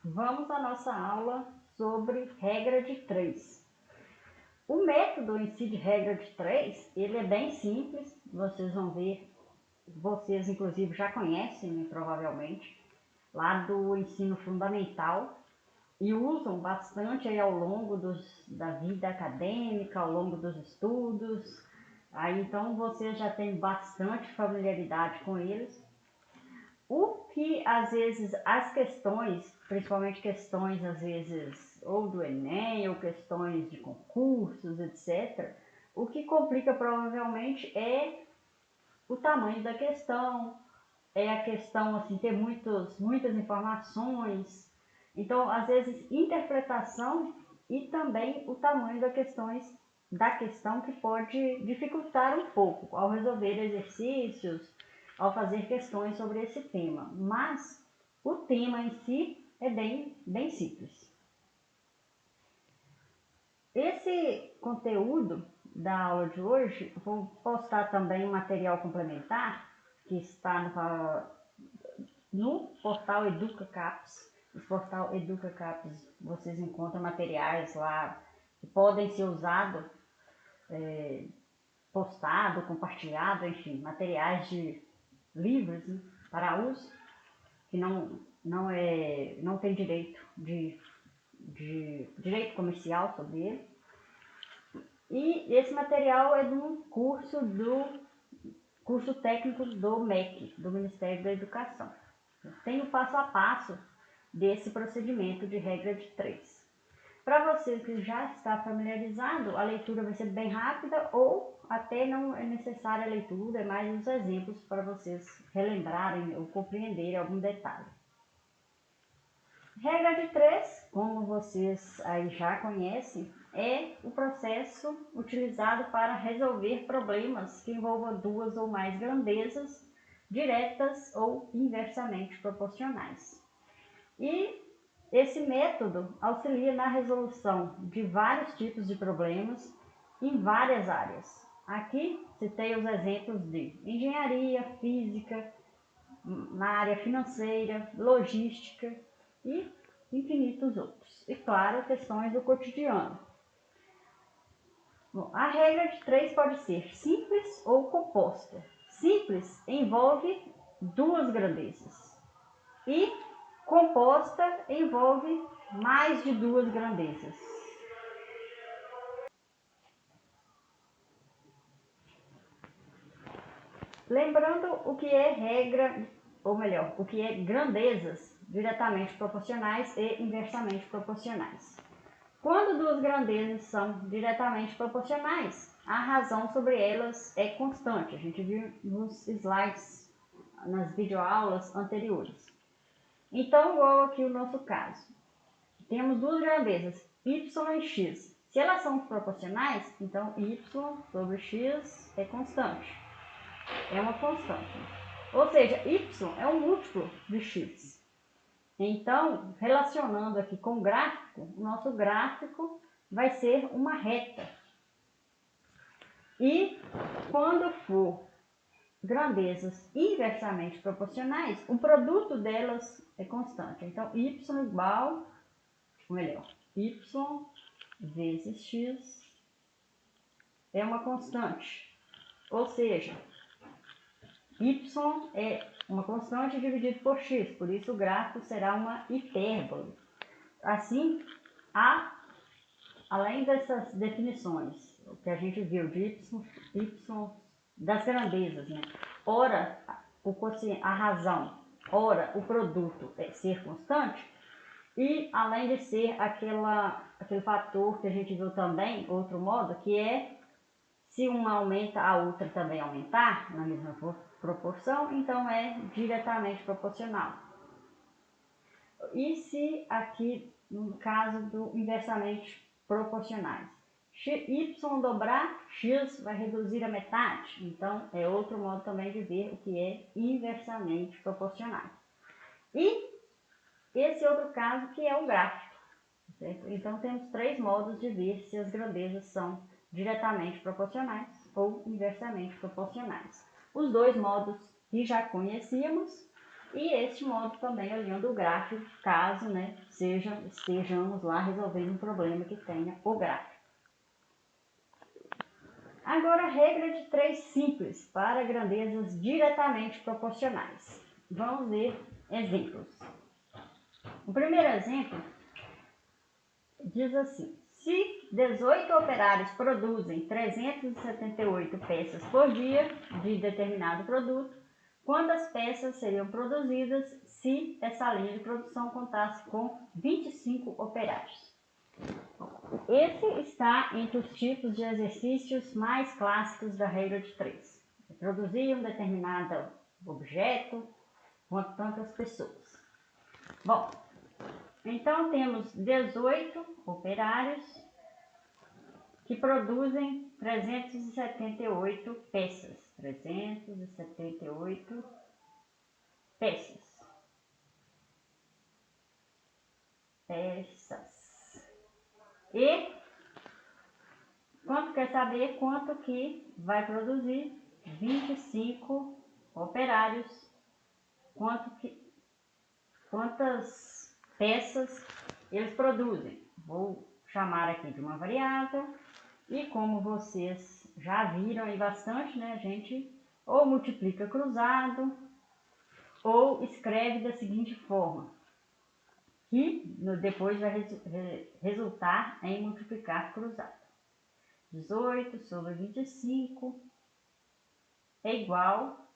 Vamos à nossa aula sobre regra de 3. O método em si de regra de 3, ele é bem simples, vocês vão ver, vocês inclusive já conhecem, né, provavelmente, lá do ensino fundamental, e usam bastante aí ao longo da vida acadêmica, ao longo dos estudos. Aí então você já tem bastante familiaridade com eles. O que às vezes as questões, principalmente questões às vezes ou do Enem ou questões de concursos, etc., o que complica provavelmente é o tamanho da questão, é a questão assim ter muitas informações. Então, às vezes, interpretação e também o tamanho da questão que pode dificultar um pouco ao resolver exercícios, ao fazer questões sobre esse tema. Mas o tema em si é bem simples. Esse conteúdo da aula de hoje, vou postar também um material complementar que está no portal EducaCaps. No portal EducaCaps vocês encontram materiais lá que podem ser usados, postado, compartilhado, enfim, materiais de livros, né, para uso, que não tem direito de direito comercial sobre ele. E esse material é de um curso técnico do MEC, do Ministério da Educação. Tem o passo a passo desse procedimento de regra de 3. Para você que já está familiarizado, a leitura vai ser bem rápida ou até não é necessária a leitura, é mais os exemplos para vocês relembrarem ou compreenderem algum detalhe. Regra de 3, como vocês aí já conhecem, é o processo utilizado para resolver problemas que envolvam duas ou mais grandezas diretas ou inversamente proporcionais. E esse método auxilia na resolução de vários tipos de problemas em várias áreas. Aqui citei os exemplos de engenharia, física, na área financeira, logística e infinitos outros. E claro, questões do cotidiano. Bom, a regra de 3 pode ser simples ou composta. Simples envolve duas grandezas e composta envolve mais de duas grandezas. Lembrando o que é regra, ou melhor, o que é grandezas diretamente proporcionais e inversamente proporcionais. Quando duas grandezas são diretamente proporcionais, a razão sobre elas é constante. A gente viu nos slides, nas videoaulas anteriores. Então, igual aqui o nosso caso. Temos duas grandezas, y e x. Se elas são proporcionais, então y sobre x é constante. É uma constante. Ou seja, y é um múltiplo de x. Então, relacionando aqui com o gráfico, o nosso gráfico vai ser uma reta. E quando for grandezas inversamente proporcionais, o produto delas é constante. Então, y igual, ou melhor, y vezes x é uma constante. Ou seja, y é uma constante dividido por x, por isso o gráfico será uma hipérbole. Assim, além dessas definições, o que a gente viu de y das grandezas, né? Ora, a razão, ora, o produto é ser constante, e além de ser aquele fator que a gente viu também, outro modo, que é se uma aumenta, a outra também aumentar na mesma proporção, então é diretamente proporcional. E se aqui, no caso do inversamente proporcionais, y dobrar, x vai reduzir a metade. Então, é outro modo também de ver o que é inversamente proporcional. E esse outro caso que é o gráfico. Certo? Então, temos três modos de ver se as grandezas são diretamente proporcionais ou inversamente proporcionais. Os dois modos que já conhecíamos, E este modo também olhando o gráfico, caso, né, estejamos lá resolvendo um problema que tenha o gráfico. Agora, regra de 3 simples para grandezas diretamente proporcionais. Vamos ver exemplos. O primeiro exemplo diz assim: se 18 operários produzem 378 peças por dia de determinado produto, quantas peças seriam produzidas se essa linha de produção contasse com 25 operários? Esse está entre os tipos de exercícios mais clássicos da regra de 3. Produzir um determinado objeto com tantas pessoas. Bom, então temos 18 operários que produzem 378 peças. 378 peças. E quanto quer saber quanto que vai produzir? 25 operários. Quantas peças eles produzem? Vou chamar aqui de uma variável. E como vocês já viram aí bastante, né? A gente ou multiplica cruzado ou escreve da seguinte forma, que depois vai resultar em multiplicar cruzado. 18 sobre 25 é igual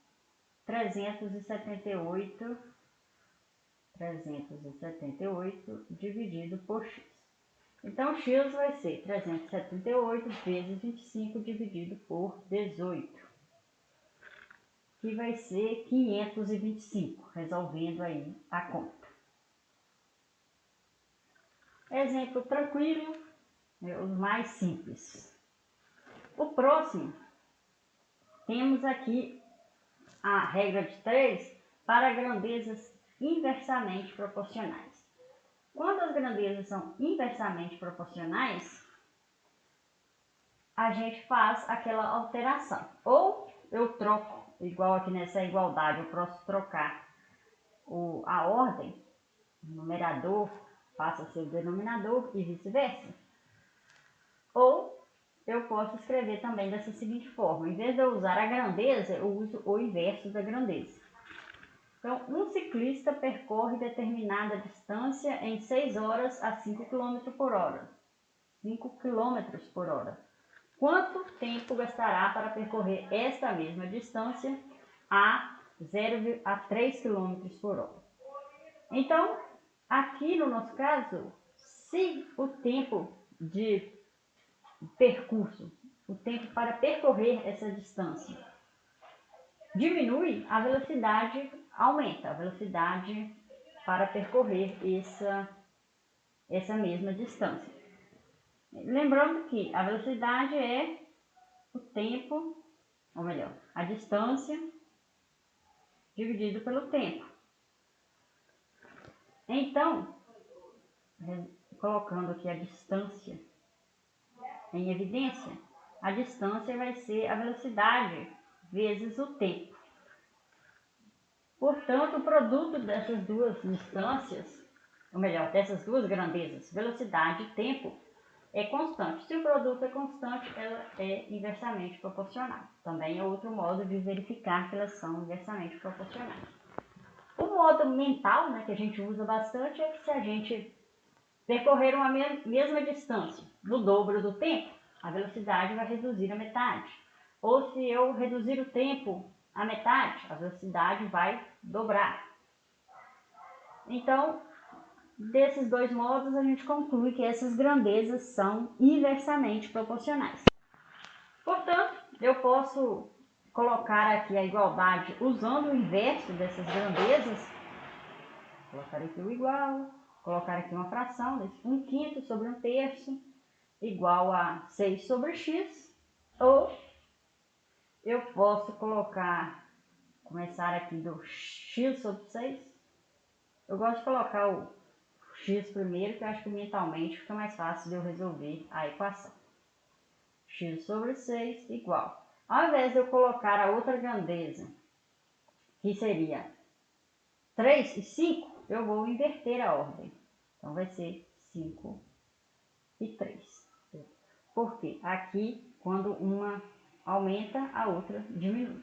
378 dividido por x. Então, x vai ser 378 vezes 25 dividido por 18, que vai ser 525, resolvendo aí a conta. Exemplo tranquilo, os mais simples. O próximo, temos aqui a regra de 3 para grandezas inversamente proporcionais. Quando as grandezas são inversamente proporcionais, a gente faz aquela alteração. Ou eu troco, igual aqui nessa igualdade, eu posso trocar a ordem, o numerador passa a ser o denominador e vice-versa. Ou eu posso escrever também dessa seguinte forma: em vez de eu usar a grandeza, eu uso o inverso da grandeza. Então, um ciclista percorre determinada distância em 6 horas a 5 km por hora. 5 km por hora. Quanto tempo gastará para percorrer esta mesma distância a 3 km por hora? Então, aqui no nosso caso, se o tempo de percurso, o tempo para percorrer essa distância diminui, a velocidade aumenta, a velocidade para percorrer essa mesma distância. Lembrando que a velocidade é o tempo, ou melhor, a distância dividido pelo tempo. Então, colocando aqui a distância em evidência, a distância vai ser a velocidade vezes o tempo. Portanto, o produto dessas duas distâncias, ou melhor, dessas duas grandezas, velocidade e tempo, é constante. Se o produto é constante, ela é inversamente proporcional. Também é outro modo de verificar que elas são inversamente proporcionais. O modo mental, né, que a gente usa bastante, é que se a gente percorrer uma mesma distância no dobro do tempo, a velocidade vai reduzir a metade. Ou se eu reduzir o tempo a metade, a velocidade vai dobrar. Então, desses dois modos, a gente conclui que essas grandezas são inversamente proporcionais. Portanto, eu posso colocar aqui a igualdade usando o inverso dessas grandezas. Colocar aqui o igual, colocar aqui uma fração, 1/5 sobre 1/3, igual a 6 sobre x. Ou eu posso começar aqui do x sobre 6. Eu gosto de colocar o x primeiro, que eu acho que mentalmente fica mais fácil de eu resolver a equação. X sobre 6 igual. Ao invés de eu colocar a outra grandeza, que seria 3 e 5, eu vou inverter a ordem. Então, vai ser 5 e 3. Porque aqui, quando uma aumenta, a outra diminui.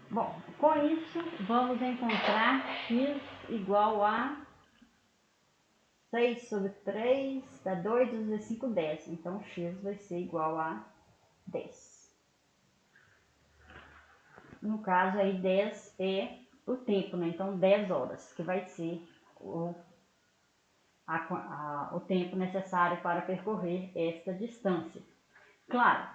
Bom, com isso, vamos encontrar x igual a 6 sobre 3, dá 2, 2 5, 10. Então, x vai ser igual a 10. No caso, aí 10 é o tempo, né? Então, 10 horas, que vai ser o tempo necessário para percorrer esta distância. Claro,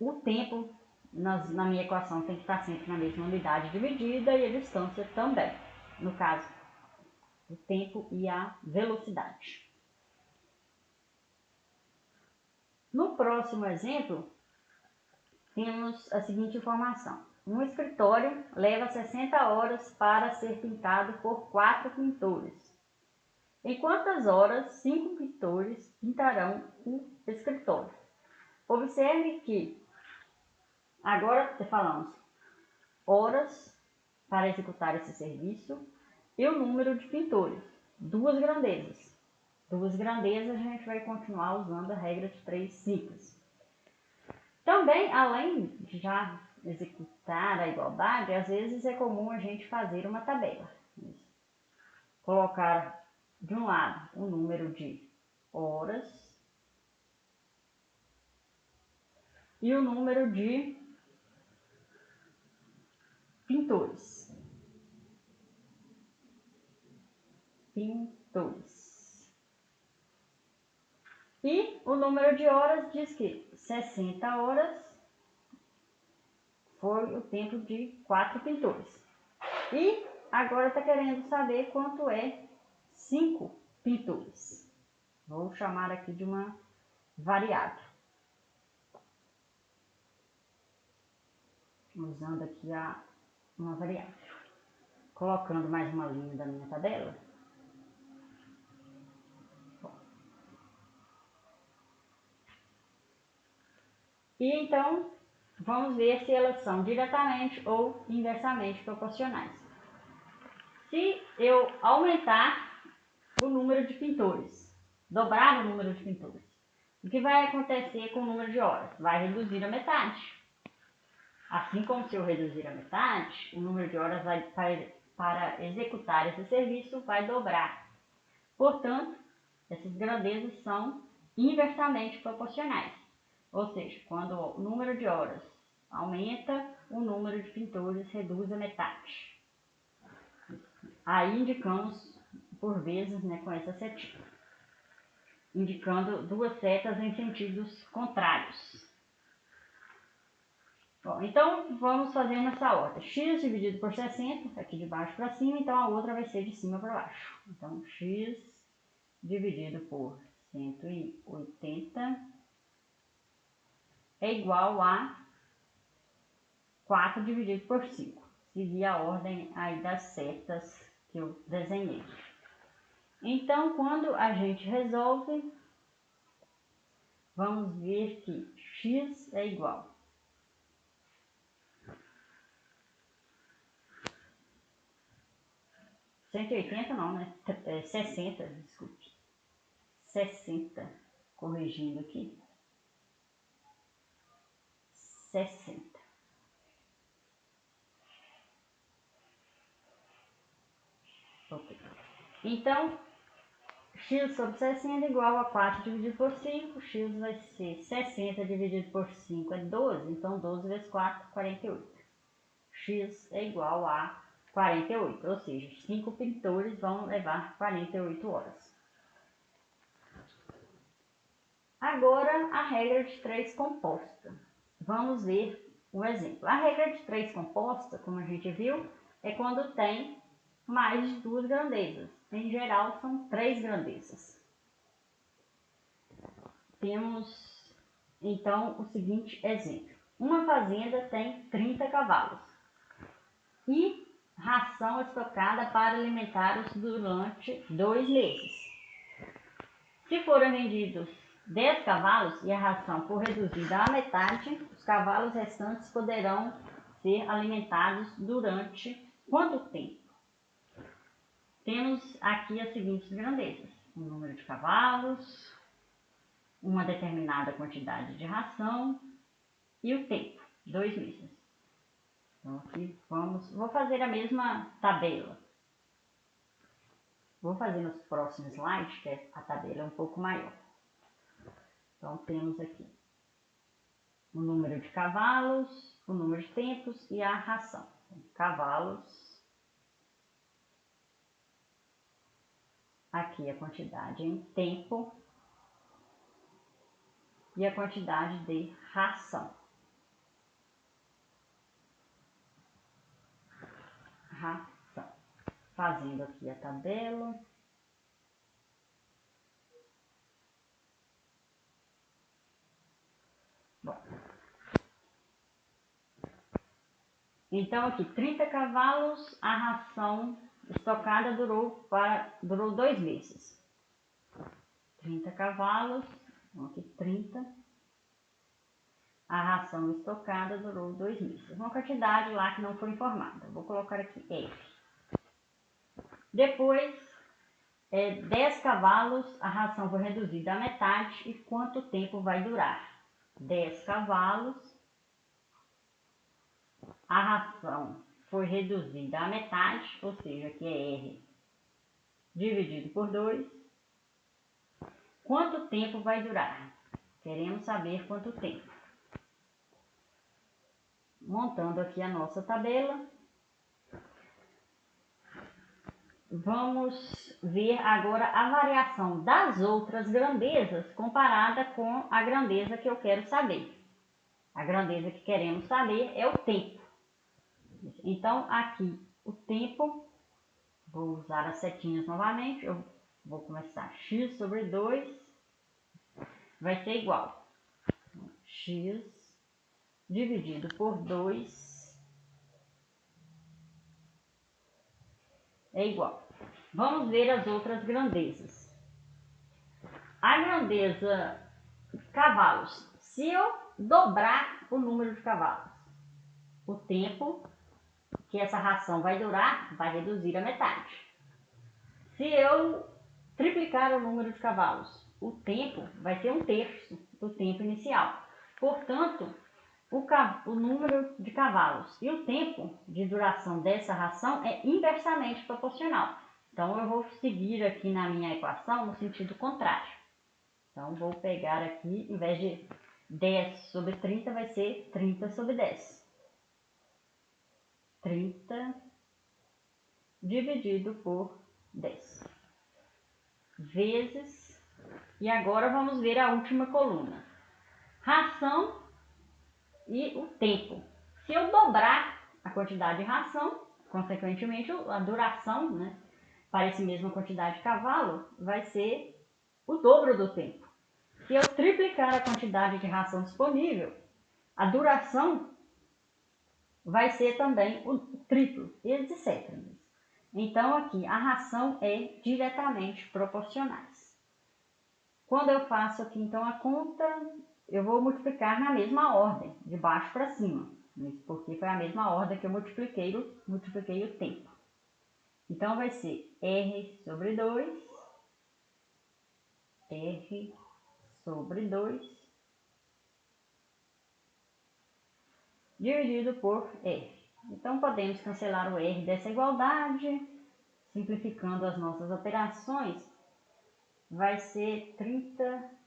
o tempo na minha equação tem que estar sempre na mesma unidade de medida e a distância também. No caso, o tempo e a velocidade. No próximo exemplo, temos a seguinte informação. Um escritório leva 60 horas para ser pintado por 4 pintores. Em quantas horas 5 pintores pintarão o escritório? Observe que agora falamos horas para executar esse serviço e o número de pintores. Duas grandezas. Duas grandezas, a gente vai continuar usando a regra de 3 simples. Também, além de já executar a igualdade, às vezes é comum a gente fazer uma tabela. Colocar de um lado o número de horas e o número de pintores. E o número de horas diz que 60 horas foi o tempo de 4 pintores. E agora está querendo saber quanto é 5 pintores. Vou chamar aqui de uma variável. Usando aqui uma variável. Colocando mais uma linha da minha tabela. E então, vamos ver se elas são diretamente ou inversamente proporcionais. Se eu aumentar o número de pintores, dobrar o número de pintores, o que vai acontecer com o número de horas? Vai reduzir a metade. Assim como se eu reduzir a metade, o número de horas para executar esse serviço vai dobrar. Portanto, essas grandezas são inversamente proporcionais. Ou seja, quando o número de horas aumenta, o número de pintores reduz a metade. Aí indicamos, por vezes, né, com essa setinha, indicando duas setas em sentidos contrários. Bom, então vamos fazer nessa ordem. X dividido por 60, aqui de baixo para cima, então a outra vai ser de cima para baixo. Então, x dividido por 180 é igual a 4 dividido por 5. Seguir a ordem aí das setas que eu desenhei. Então, quando a gente resolve, vamos ver que x é igual 180 não, né? 60, desculpe. 60, corrigindo aqui. 60. Ok. Então, x sobre 60 é igual a 4 dividido por 5. X vai ser 60 dividido por 5 é 12. Então, 12 vezes 4, 48. X é igual a 48. Ou seja, 5 pintores vão levar 48 horas. Agora, a regra de 3 composta. Vamos ver o exemplo. A regra de 3 composta, como a gente viu, é quando tem mais de 2 grandezas. Em geral, são 3 grandezas. Temos, então, o seguinte exemplo. Uma fazenda tem 30 cavalos e ração estocada para alimentá-los durante 2 meses. Se forem vendidos 10 cavalos e a ração for reduzida à metade, os cavalos restantes poderão ser alimentados durante quanto tempo? Temos aqui as seguintes grandezas: o número de cavalos, uma determinada quantidade de ração e o tempo, 2 meses. Então aqui vou fazer a mesma tabela. Vou fazer nos próximos slides, que a tabela é um pouco maior. Então temos aqui o número de cavalos, o número de tempos e a ração. Cavalos, aqui a quantidade em tempo e a quantidade de ração. Fazendo aqui a tabela. Bom, então aqui 30 cavalos, a ração estocada durou 2 meses. 30 cavalos, então aqui 30, a ração estocada durou 2 meses. Uma quantidade lá que não foi informada. Vou colocar aqui F. Depois, 10 cavalos, a ração foi reduzida à metade. E quanto tempo vai durar? 10 cavalos, a ração foi reduzida à metade, ou seja, aqui é R dividido por 2. Quanto tempo vai durar? Queremos saber quanto tempo. Montando aqui a nossa tabela, vamos ver agora a variação das outras grandezas comparada com a grandeza que eu quero saber. A grandeza que queremos saber é o tempo. Então, aqui o tempo, vou usar as setinhas novamente, eu vou começar x sobre 2, vai ser igual x dividido por 2 é igual. Vamos ver as outras grandezas. A grandeza cavalos, se eu dobrar o número de cavalos, o tempo que essa ração vai durar vai reduzir a metade. Se eu triplicar o número de cavalos, o tempo vai ser 1/3 do tempo inicial. Portanto, o número de cavalos e o tempo de duração dessa ração é inversamente proporcional. Então, eu vou seguir aqui na minha equação no sentido contrário. Então, vou pegar aqui, em vez de 10 sobre 30, vai ser 30 sobre 10. 30 dividido por 10. Vezes, e agora vamos ver a última coluna. Ração e o tempo. Se eu dobrar a quantidade de ração, consequentemente a duração, né, para essa mesma quantidade de cavalo, vai ser o dobro do tempo. Se eu triplicar a quantidade de ração disponível, a duração vai ser também o triplo, etc. Então aqui a ração é diretamente proporcionais. Quando eu faço aqui então a conta, eu vou multiplicar na mesma ordem, de baixo para cima, porque foi a mesma ordem que eu multipliquei o tempo. Então vai ser R sobre 2, R sobre 2, dividido por R. Então podemos cancelar o R dessa igualdade, simplificando as nossas operações, vai ser 30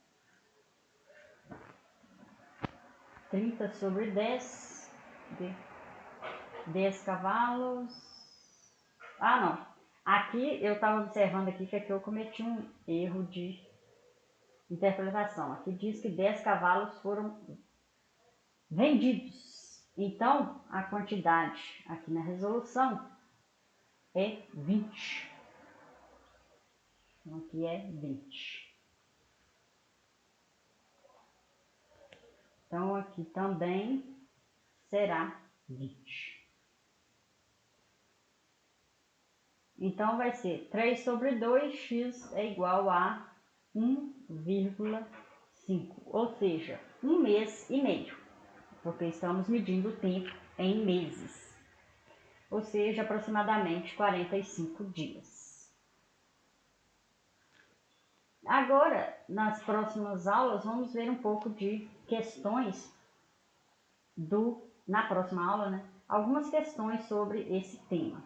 sobre 10, 10 cavalos. Ah, não. Aqui eu estava observando aqui que aqui eu cometi um erro de interpretação. Aqui diz que 10 cavalos foram vendidos. Então, a quantidade aqui na resolução é 20. Então, aqui é 20. Então, aqui também será 20. Então, vai ser 3 sobre 2, x é igual a 1,5. Ou seja, 1 mês e meio. Porque estamos medindo o tempo em meses, ou seja, aproximadamente 45 dias. Agora, nas próximas aulas, vamos ver um pouco de questões na próxima aula, né? Algumas questões sobre esse tema.